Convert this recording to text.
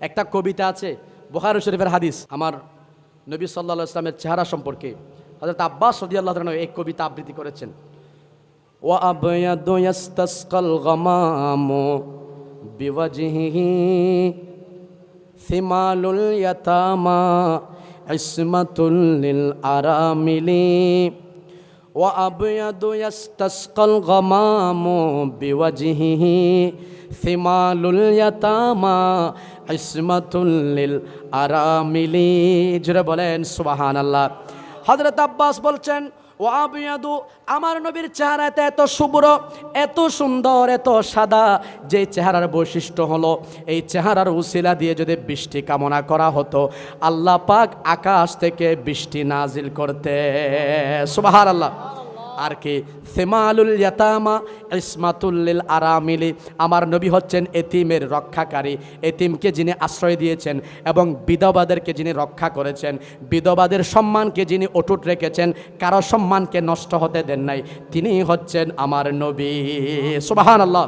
একটা কবিতা আছে, বুখারী শরীফের হাদিস, আমার নবী সাল্লাল্লাহু আলাইহি ওয়াসাল্লামের চেহারা সম্পর্কে হযরত আব্বাস রাদিয়াল্লাহু তাআলা এই কবিতা আবৃত্তি করেছেন। ওয়া আবয়াদু ইয়াসতাসকাল গামামু বিওয়াজহিহি সিমালুল ইয়াতামা ইসমাতুল লিল আরামিলি। ওয়া আবয়াদু ইয়াসতাসকাল গামামু বিওয়াজহিহি সিমালুল ইয়াতামা ইসমাতুল লিল আরামিলি। জোরে বলেন সুবহানাল্লাহ। হযরত আব্বাস বলছেন, ও আবিয়াদু, আমার নবীর চেহারাটা এত শুভ্র, এত সুন্দর, এত সাদা, যে চেহারার বৈশিষ্ট্য হলো এই চেহারার উসিলা দিয়ে যদি বৃষ্টি কামনা করা হতো, আল্লাহ পাক আকাশ থেকে বৃষ্টি নাজিল করতে। সুবহানাল্লাহ। আর কি, সিমালুল ইয়াতামা ইসমাতুল লিল আরামিলি, আমার নবী হচ্ছেন এতিমের রক্ষাকারী, এতিমকে যিনি আশ্রয় দিয়েছেন এবং বিধবাদেরকে যিনি রক্ষা করেছেন, বিধবাদের সম্মানকে যিনি অটুট রেখেছেন, কারো সম্মানকে নষ্ট হতে দেন নাই, তিনি হচ্ছেন আমার নবী। সুবহানাল্লাহ।